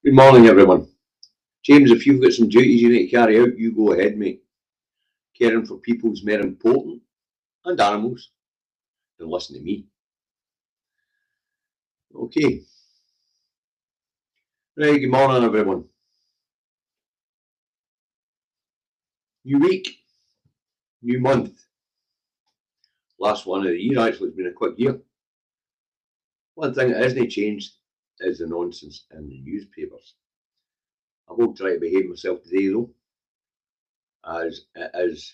Good morning, everyone. James, if you've got some duties you need to carry out, you go ahead, mate. Caring for people's more important, and animals, than listen to me. Okay. Right, good morning, everyone. New week, new month. Last one of the year, actually, it's been a quick year. One thing that hasn't changed is the nonsense in the newspapers. I will try to behave myself today, though, as it is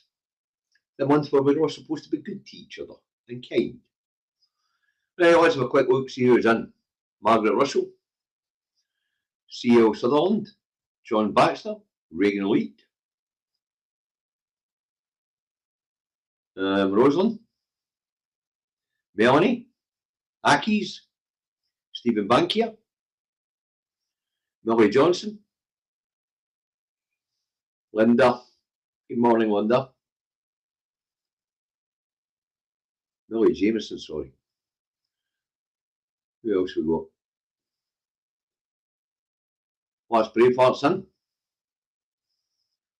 the month where we're all supposed to be good to each other and kind. Right, let's have a quick look, see who's in. Margaret Russell, C.L. Sutherland, John Baxter, Reagan Leet, Rosalind, Melanie, Ackies, Stephen Bankier, Millie Johnson, Linda. Good morning, Linda. Millie Jameson, sorry. Who else we got? Last Braveheart's in.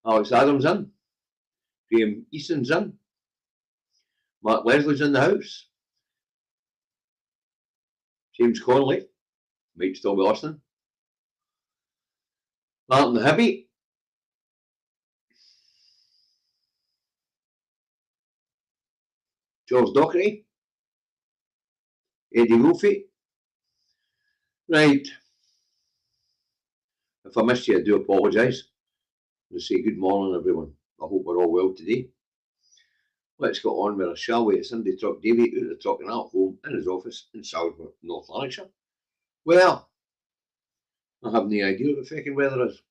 Alex Adams in. Graham Easton's in. Mark Leslie's in the house. James Connolly might still be listening. Martin Hibby. George Dockery. Eddie Wolfie. Right. If I missed you, I do apologise. I say good morning, everyone. I hope we're all well today. Let's get on with our shall we? It's Sunday Truck Davy out of the trucking at home in his office in Salisbury, North Lanarkshire. Well, I have no idea what the fucking weather is.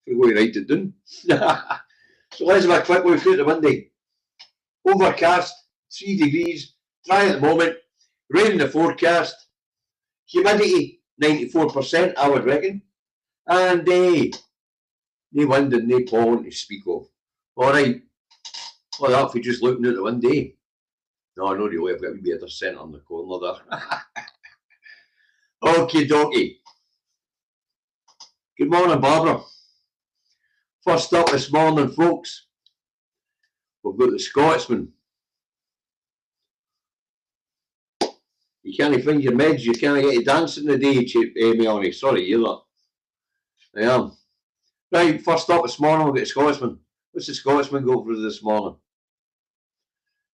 If we write it down. So let's have a quick look through the Monday. Overcast, 3 degrees, dry at the moment, rain in the forecast, humidity 94%, I would reckon, and no wind and no pollen to speak of. Alright, well that for just looking out the window. No, not really, I've got a wee bit of centre on the corner there. Okie dokie. Good morning, Barbara. First up this morning, folks, we've got the Scotsman. You can't find your meds, you can't get to dancing today, Melanie. Sorry, you're that. I am. Right, first up this morning, we've got the Scotsman. What's the Scotsman go for this morning?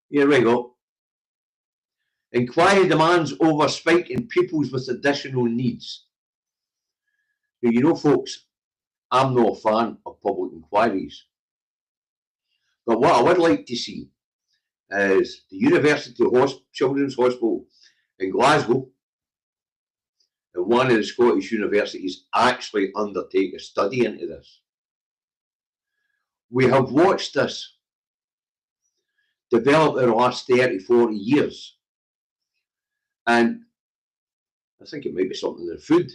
Here we go. Inquiry demands over spike in pupils with additional needs. Now, you know, folks, I'm not a fan of public inquiries. But what I would like to see is the University Children's Hospital in Glasgow and one of the Scottish universities actually undertake a study into this. We have watched this develop in the last 30, 40 years. And I think it might be something in the food.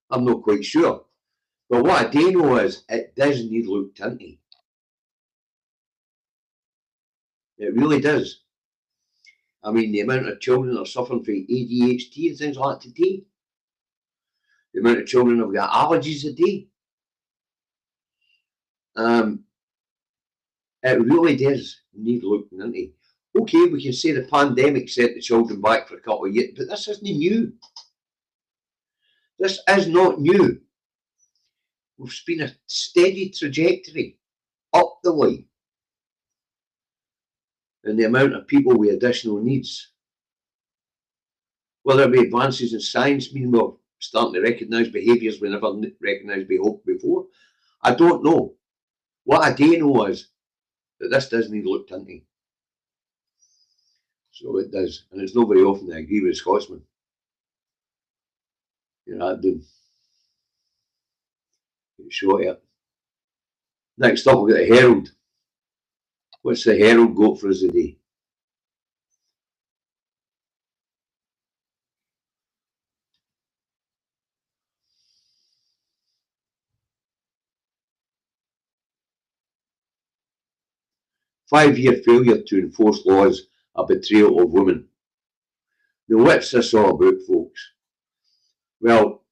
I'm not quite sure. But what I do know is it does need looked into. It really does. I mean, the amount of children that are suffering from ADHD and things like that today. The amount of children that have got allergies today. It really does need looking into. Okay, we can say the pandemic set the children back for a couple of years, but this isn't new. This is not new. We've been a steady trajectory up the line. And the amount of people with additional needs. Whether it be advances in science, mean we're starting to recognise behaviours we never recognised before. I don't know. What I do know is that this does need looked into. So it does. And it's not very often that I agree with a Scotsman. You know, I do. Show it. Next up, we've got the Herald. What's the Herald got for us today? Five-year failure to enforce laws, a betrayal of women. Now, what's this all about, folks? Well,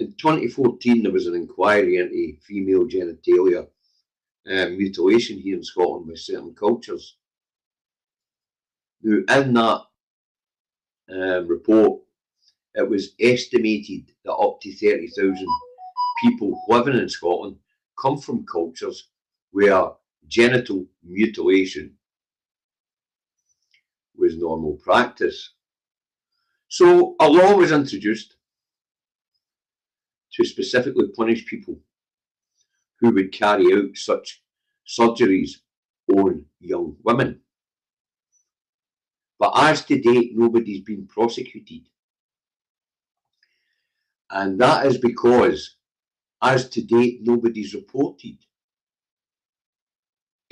In 2014, there was an inquiry into female genitalia mutilation here in Scotland by certain cultures. Now, in that report, it was estimated that up to 30,000 people living in Scotland come from cultures where genital mutilation was normal practice. So a law was introduced to specifically punish people who would carry out such surgeries on young women. But as to date, nobody's been prosecuted. And that is because, as to date, nobody's reported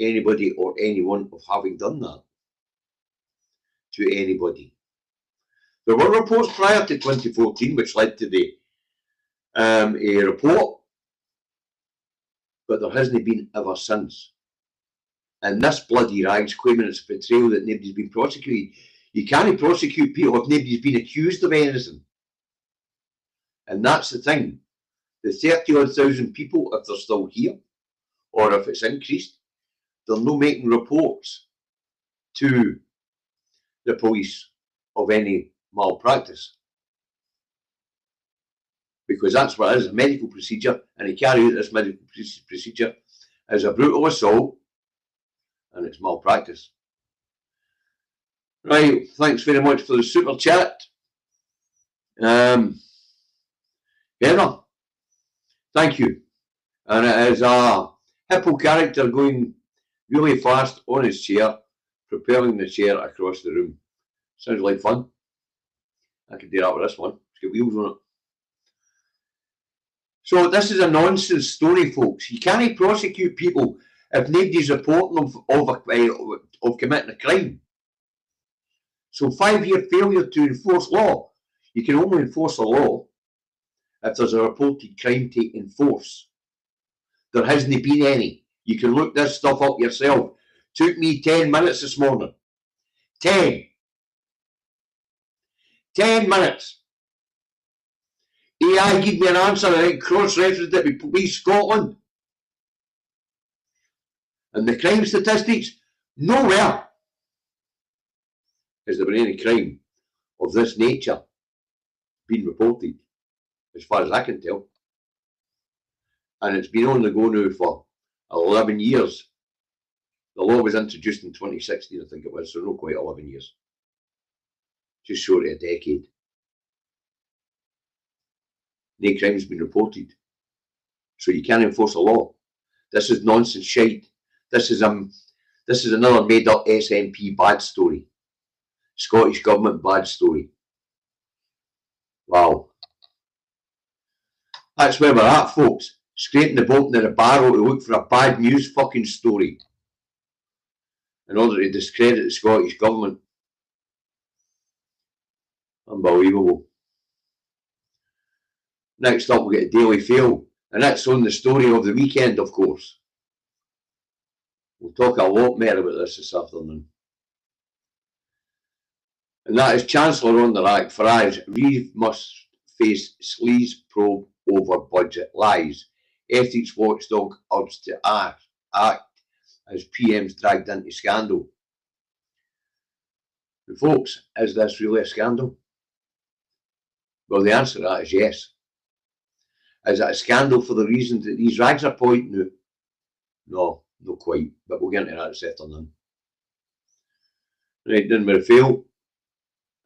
anybody or anyone of having done that to anybody. There were reports prior to 2014 which led to the a report, but there hasn't been ever since. And this bloody rag's claiming it's a betrayal that nobody's been prosecuted. You can't prosecute people if nobody's been accused of anything. And that's the thing. The 30,000 people, if they're still here, or if it's increased, they're not making reports to the police of any malpractice. Because that's what it is, a medical procedure, and he carried out this medical procedure as a brutal assault, and it's malpractice. Right, thanks very much for the super chat. Heather, thank you. And it is a hippo character going really fast on his chair, propelling the chair across the room. Sounds like fun. I could do that with this one. It's got wheels on it. So this is a nonsense story, folks. You can't prosecute people if nobody's reporting them of committing a crime. So 5-year failure to enforce law. You can only enforce a law if there's a reported crime to enforce. There hasn't been any. You can look this stuff up yourself. Took me 10 minutes this morning. 10 minutes. AI gave me an answer and then cross-referenced it with Police Scotland. And the crime statistics, nowhere has there been any crime of this nature been reported, as far as I can tell. And it's been on the go now for 11 years. The law was introduced in 2016, I think it was, so not quite 11 years. Just short of a decade. No crime's been reported. So you can't enforce a law. This is nonsense shite. This is another made up SNP bad story. Scottish Government bad story. Wow. That's where we're at, folks. Scraping the bottom of the barrel to look for a bad news fucking story in order to discredit the Scottish Government. Unbelievable. Next up, we'll get a Daily Fail, and that's on the story of the weekend, of course. We'll talk a lot more about this afternoon. And that is Chancellor on the rack. Farage, Reeve must face sleaze probe over budget lies. Ethics watchdog urged to act as PM's dragged into scandal. And folks, is this really a scandal? Well, the answer to that is yes. Is it a scandal for the reasons that these rags are pointing out? No, not quite, but we'll get into that this afternoon. Right, then with a fail,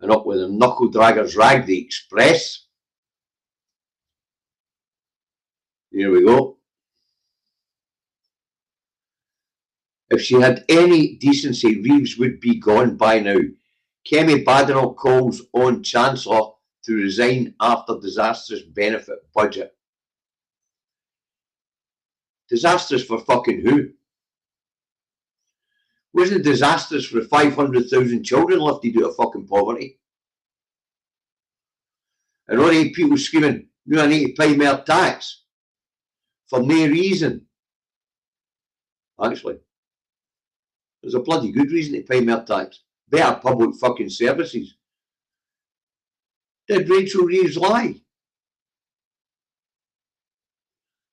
and up with the knuckle draggers rag, the Express. Here we go. If she had any decency, Reeves would be gone by now. Kemi Badenoch calls on Chancellor to resign after disastrous benefit budget. Disastrous for fucking who? Wasn't it disastrous for 500,000 children lifted out of fucking poverty? And all the people screaming, no, I need to pay more tax for no reason. Actually, there's a bloody good reason to pay more tax. Better public fucking services. Did Rachel Reeves lie?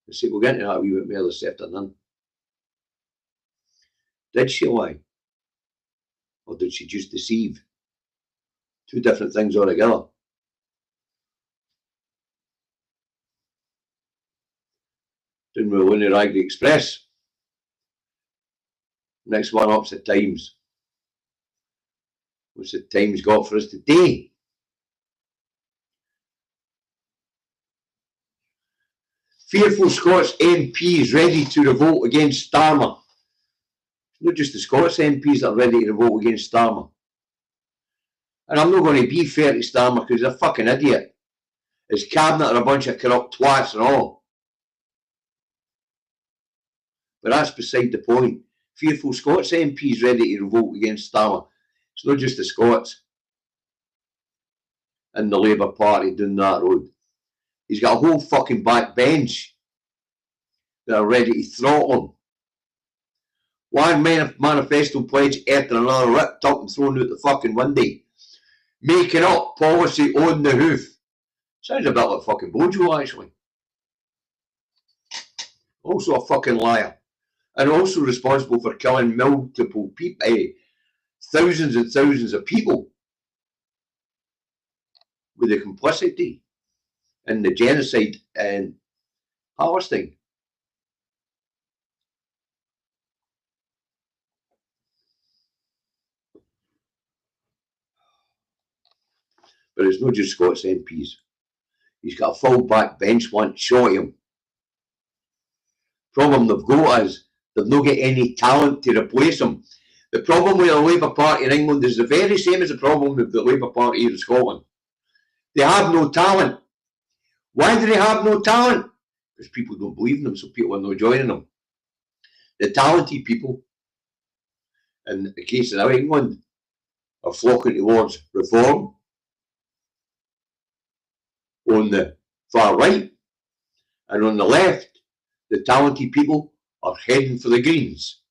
I say, we'll get into that a wee bit more this afternoon. Did she lie? Or did she just deceive? Two different things altogether. Didn't we win the Raggy Express? Next one up's the Times. What's the Times got for us today? Fearful Scots MPs ready to revolt against Starmer. Not just the Scots MPs that are ready to revolt against Starmer. And I'm not going to be fair to Starmer because he's a fucking idiot. His cabinet are a bunch of corrupt twats and all. But that's beside the point. Fearful Scots MPs ready to revolt against Starmer. It's not just the Scots and the Labour Party doing that road. He's got a whole fucking backbench that are ready to throttle him. One manifesto pledge after another ripped up and thrown out the fucking window. Making up policy on the hoof. Sounds a bit like fucking Bojo, actually. Also a fucking liar. And also responsible for killing multiple people, thousands and thousands of people. With the complicity in the genocide in Palestine. But it's not just Scots MPs. He's got a full back bench once shot him. Problem they've got is they've not got any talent to replace him. The problem with the Labour Party in England is the very same as the problem with the Labour Party here in Scotland. They have no talent. Why do they have no talent? Because people don't believe in them, so people are not joining them. The talented people, in the case of England, are flocking towards reform on the far right, and on the left, the talented people are heading for the Greens.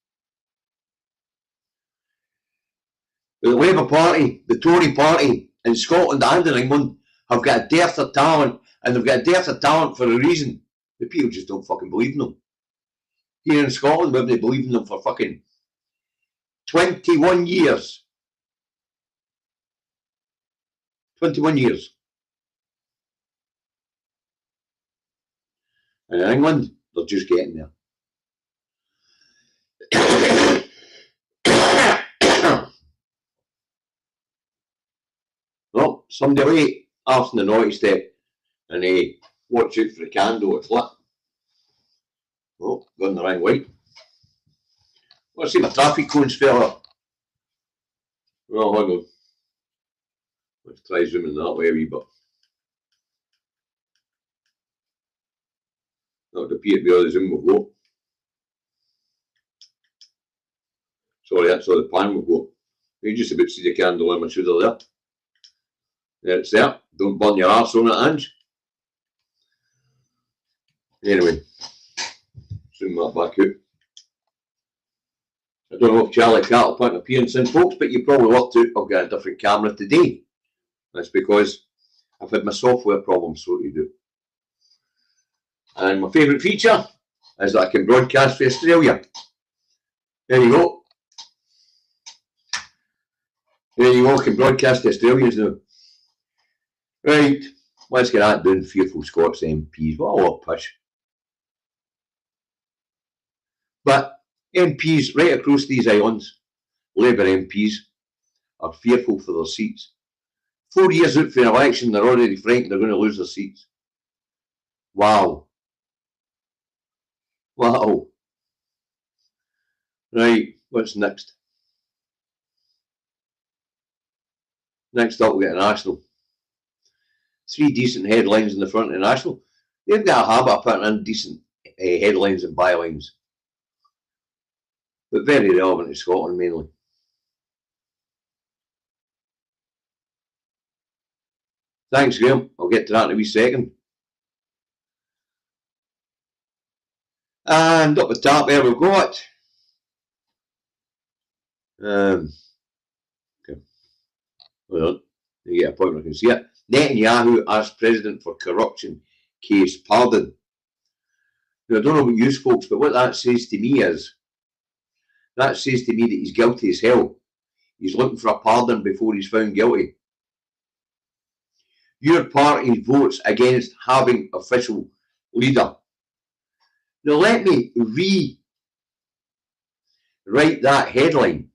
But the Labour Party, the Tory Party in Scotland and in England have got a dearth of talent, and they've got a dearth of talent for a reason. The people just don't fucking believe in them. Here in Scotland, we've been believing them for fucking 21 years. 21 years. And in England, they're just getting there. Well, somebody late after the naughty step, and watch out for the candle, it's lit. Oh, going the wrong way. Let's see my traffic cones fell up. Well, hang on. Let's try zooming that way a wee bit. That would appear to be all the zoom we've got. Sorry, that's all the plan we've got. You just about see the candle on my shoulder there. There it's there. Don't burn your arse on it, Ange. Anyway, zoom that back out. I don't know if Charlie Cat will put an appearance in, folks, but you probably worked out I've got a different camera today. That's because I've had my software problems, so to do. And my favourite feature is that I can broadcast for Australia. There you go. There you go, I can broadcast to Australians now. Right, let's get that done. Fearful Scots MPs. What a lot of push. But MPs right across these islands, Labour MPs, are fearful for their seats. 4 years out for an election, they're already frightened they're going to lose their seats. Wow. Wow. Right, what's next? Next up, we get a National. 3 decent headlines in the front of the National. They've got a habit of putting in decent headlines and bylines. But very relevant to Scotland mainly. Thanks, Graham. I'll get to that in a wee second. And up the top there we've got okay. Hold on. You get a point where I can see it. Netanyahu asked president for corruption case pardon. Now, I don't know about you folks, but what that says to me is, that says to me that he's guilty as hell. He's looking for a pardon before he's found guilty. Your party votes against having official leader. Now let me rewrite that headline.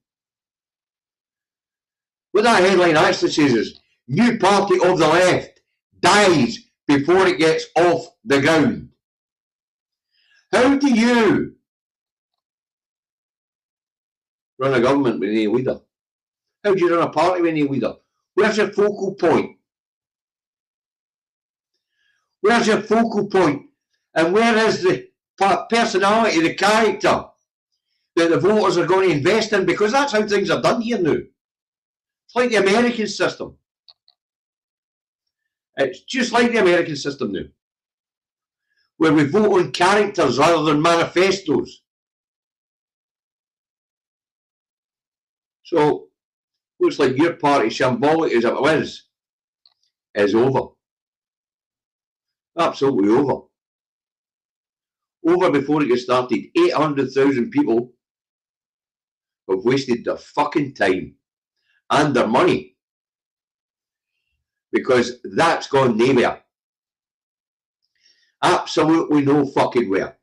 What that headline actually says is, new party of the left dies before it gets off the ground. How do you run a government with any leader? How do you run a party with any leader? Where's your focal point? Where's your focal point? And where is the personality, the character that the voters are going to invest in? Because that's how things are done here now. It's like the American system. It's just like the American system now, where we vote on characters rather than manifestos. So, looks like your party, shambolic as it is over. Absolutely over. Over before it gets started. 800,000 people have wasted their fucking time and their money because that's gone nowhere. Absolutely no fucking where.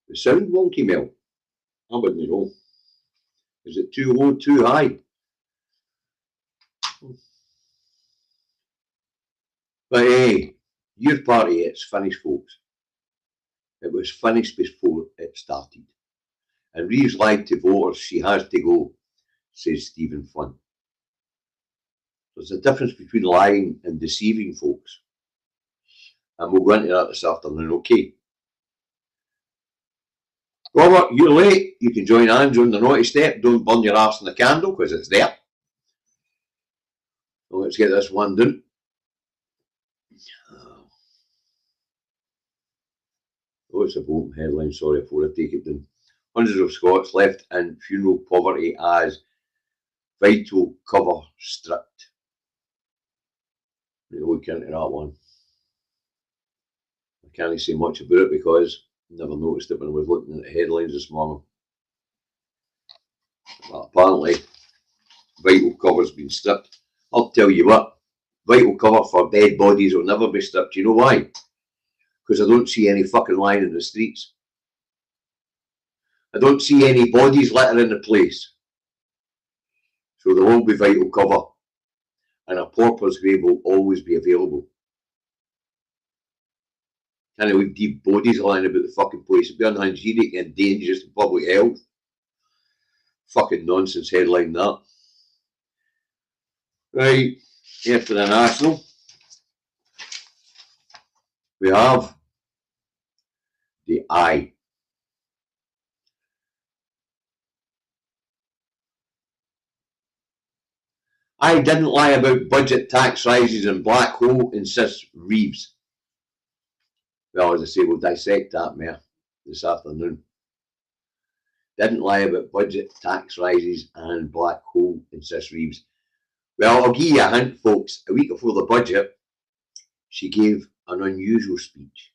The sound wonky, Mel. I wouldn't know. Is it too low, too high? But hey, your party, it's finished, folks. It was finished before it started. And Reeves lied to voters. She has to go, says Stephen Flynn. There's a difference between lying and deceiving, folks. And we'll go into that this afternoon, okay? Robert, you're late. You can join Andrew on the naughty step. Don't burn your arse in the candle because it's there. So let's get this one done. Oh, it's a voting headline. Sorry before I take it down. Hundreds of Scots left in funeral poverty as vital cover stripped. We'll look into that one. I can't say much about it because I never noticed it when I was looking at the headlines this morning. But apparently, vital cover's been stripped. I'll tell you what, vital cover for dead bodies will never be stripped. You know why? Because I don't see any fucking lying in the streets. I don't see any bodies littering the place. So there won't be vital cover. And a pauper's grave will always be available. Can't leave deep bodies lying about the fucking place. It'd be unhygienic and dangerous to public health. Fucking nonsense headline that. Right, after the national, we have the I. I didn't lie about budget tax rises and black hole, insists Reeves. Well, as I say, we'll dissect that more this afternoon. Didn't lie about budget tax rises and black hole, insists Reeves. Well, I'll give you a hint, folks. A week before the budget, she gave an unusual speech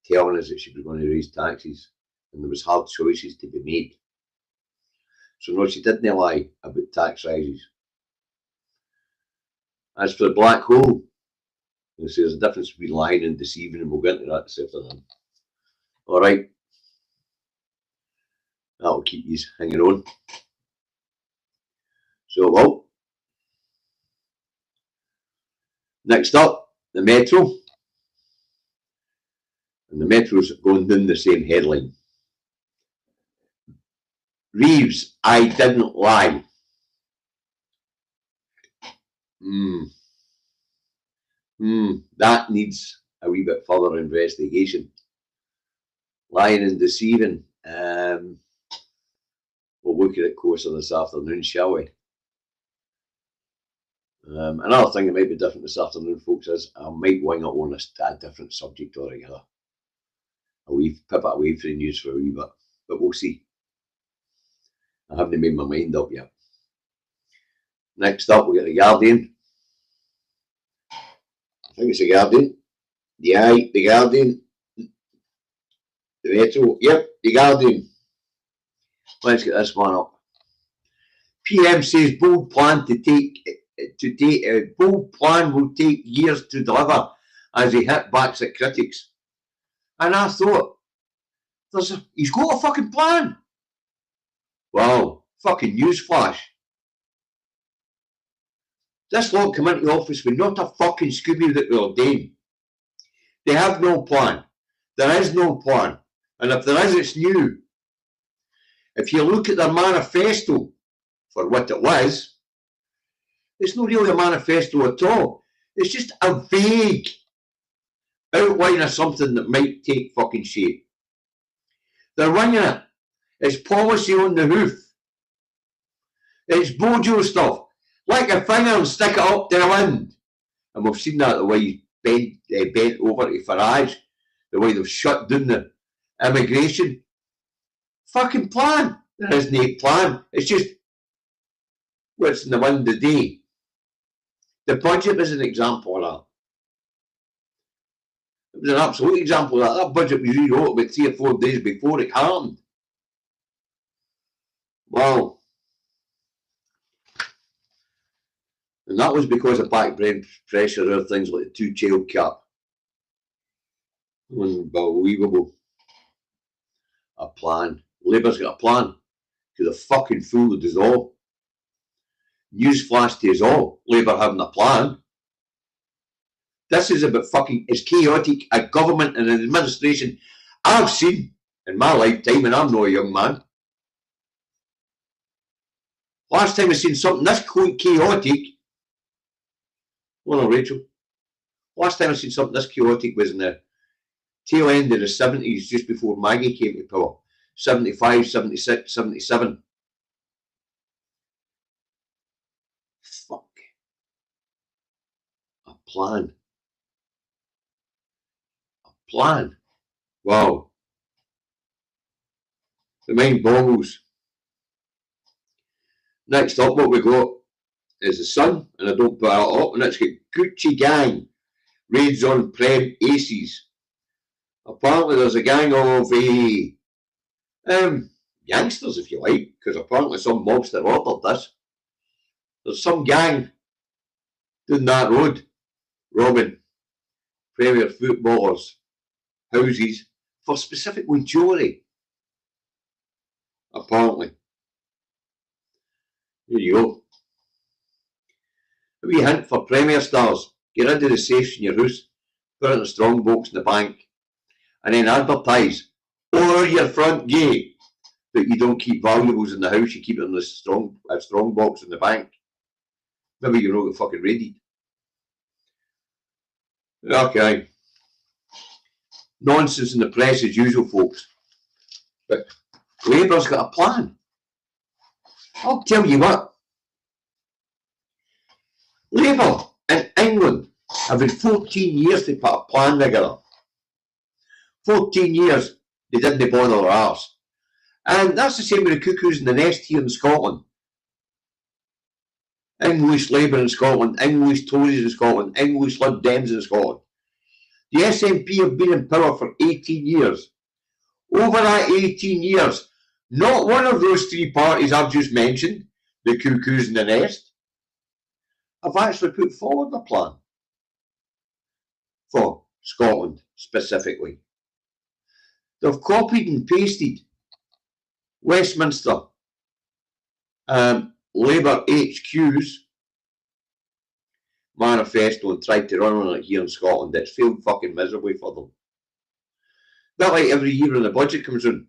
telling us that she was going to raise taxes and there was hard choices to be made. So no, she didn't lie about tax rises. As for the black hole, there's a difference between lying and deceiving, and we'll get into that this afternoon. All right. That'll keep you hanging on. So, well, next up, the Metro. And the Metro's going down the same headline. Reeves, I didn't lie. That needs a wee bit further investigation. Lying and deceiving. We'll look at it closer this afternoon, shall we? Another thing that might be different this afternoon, folks, is I might wing up on a different subject altogether. I'll pip it away for the news for a wee bit, but we'll see. I haven't made my mind up yet. Next up, we got the Guardian. I think it's the Guardian. The Guardian. The Metro. Yep, the Guardian. Let's get this one up. PM says bold plan bold plan will take years to deliver as he hit backs at critics. And I thought, he's got a fucking plan. Well, fucking newsflash. This lot come into office with not a fucking Scooby that will ordain. They have no plan. There is no plan. And if there is, it's new. If you look at their manifesto, for what it was, it's not really a manifesto at all. It's just a vague outline of something that might take fucking shape. They're running it. It's policy on the hoof. It's Bojo stuff. Like a finger and stick it up to the wind. And we've seen that the way he's bent over to Farage, the way they've shut down the immigration. Fucking plan. There is no plan. It's just what's in the wind today. The budget is an example of that. It was an absolute example of that. That budget was rewrote about 3 or 4 days before it happened. Wow. And that was because of backbrain pressure or things like the 2-child cap. Unbelievable. A plan. Labour's got a plan. To the fucking fool it is all. Newsflash to us all. Labour having a plan. This is about fucking as chaotic a government and an administration I've seen in my lifetime, and I'm not a young man. Last time I seen something this chaotic. Well, no, Rachel. Last time I seen something this chaotic was in the tail end of the 70s, just before Maggie came to power. 75, 76, 77. Fuck. A plan. A plan. Wow. The mind boggles. Next up, what we got is the Sun, and I don't put that up, and it's got Gucci gang raids on Prem Aces. Apparently there's a gang of youngsters, if you like, because apparently some mobster ordered this. There's some gang down that road robbing Premier footballers' houses for specifically jewellery. Apparently. There you go. A wee hint for Premier stars. Get rid of the safes in your house, put it in a strong box in the bank, and then advertise over your front gate that you don't keep valuables in the house, you keep it in a strong box in the bank. Maybe you're not get fucking raided. Okay. Nonsense in the press as usual, folks. But Labour's got a plan. I'll tell you what. Labour in England have had 14 years to put a plan together. 14 years they didn't bother their arse. And that's the same with the cuckoos in the nest here in Scotland. English Labour in Scotland, English Tories in Scotland, English Lib Dems in Scotland. The SNP have been in power for 18 years. Over that 18 years, not one of those 3 parties I've just mentioned, the cuckoos in the nest, have actually put forward a plan for Scotland specifically. They've copied and pasted Westminster Labour HQ's manifesto and tried to run on it here in Scotland. It's failed fucking miserably for them. That like every year when the budget comes in.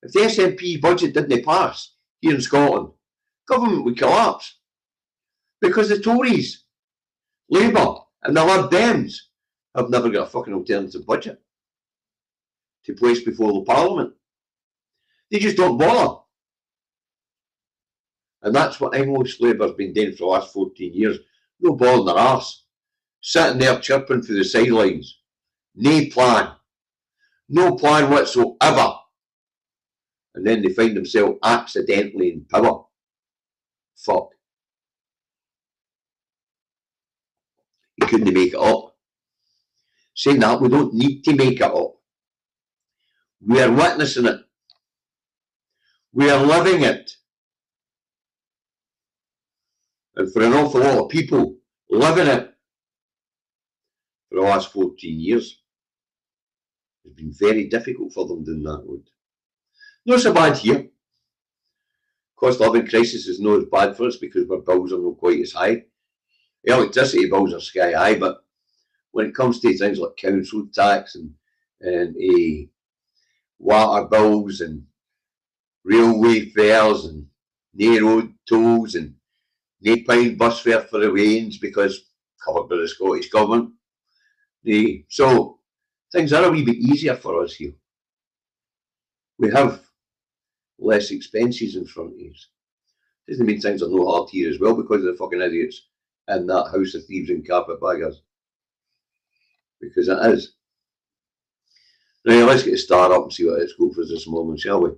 If the SNP budget didn't pass here in Scotland, government would collapse. Because the Tories, Labour and the Lib Dems have never got a fucking alternative budget to place before the Parliament. They just don't bother. And that's what English Labour's been doing for the last 14 years. No bothering their arse. Sitting there chirping through the sidelines. No plan. No plan whatsoever. and then they find themselves accidentally in power. Fuck. You couldn't make it up. Saying that, we don't need to make it up. We are witnessing it. We are living it. And for an awful lot of people living it for the last 14 years, it's been very difficult for them doing that road. Not so bad here. Cost of living crisis is not as bad for us because our bills are not quite as high. The electricity bills are sky high, but when it comes to things like council tax and water bills and railway fares and no road tolls and no paying bus fare for the range because covered by the Scottish Government. So things are a wee bit easier for us here. We have less expenses in front of us. Doesn't mean things are no hard here as well because of the fucking idiots in that house of thieves and carpetbaggers. Because it is. Now let's get a start up and see what it's got for us this morning, shall we?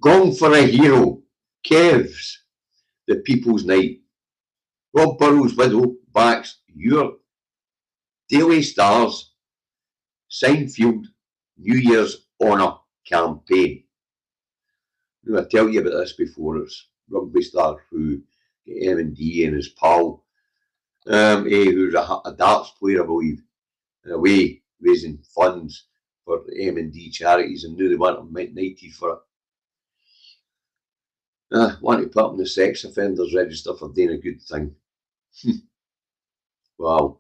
Gone for a hero. Kev's the People's Night. Rob Burrows' widow backs your Daily Star's Seinfeld New Year's Honour campaign. Now, I tell you about this before. It's rugby star who M&D and his pal, who's a darts player, I believe, in a way raising funds for M&D charities, and knew they weren't knighted for it. Want to put him in the sex offenders register for doing a good thing. Wow.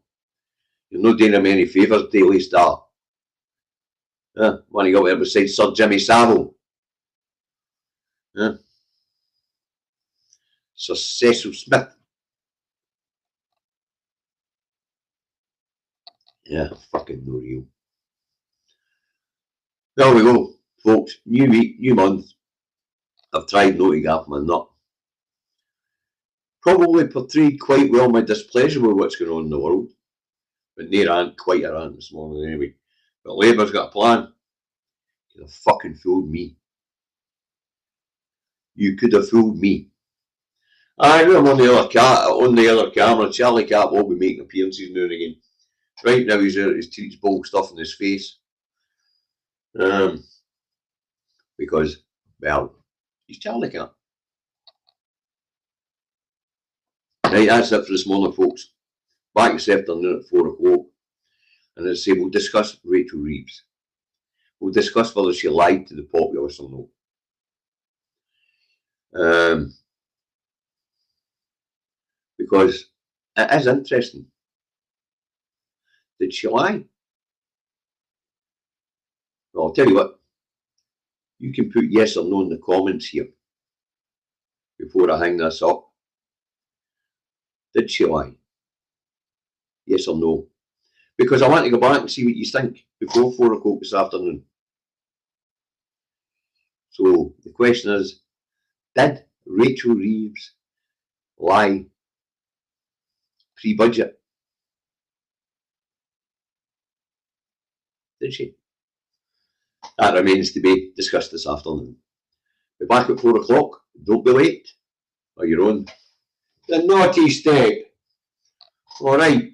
You're not doing him any favours, Daily Star. Want to go there beside Sir Jimmy Savile. Sir Cecil Smith. Yeah, fucking no real. There we go, folks. New week, new month. I've tried not to gap my nut. Probably portrayed quite well my displeasure with what's going on in the world. But near rant, quite a rant this morning anyway. But Labour's got a plan. You could have fucking fooled me. You could have fooled me. I know I'm on the other camera. Charlie Cat will be making appearances now and again. Right now he's out his teach ball stuff in his face. Because, well, he's Charlie Cat. Right, that's it for this morning, folks. Back this afternoon at 4 o'clock. And as I say, we'll discuss Rachel Reeves. We'll discuss whether she lied to the populace or not. Because it is interesting. Did she lie? Well, I'll tell you what. You can put yes or no in the comments here before I hang this up. Did she lie? Yes or no? Because I want to go back and see what you think before 4 o'clock this afternoon. So the question is, did Rachel Reeves lie pre-budget? Did she? That remains to be discussed this afternoon. Be back at 4 o'clock. Don't be late, or you're on the naughty step. All right.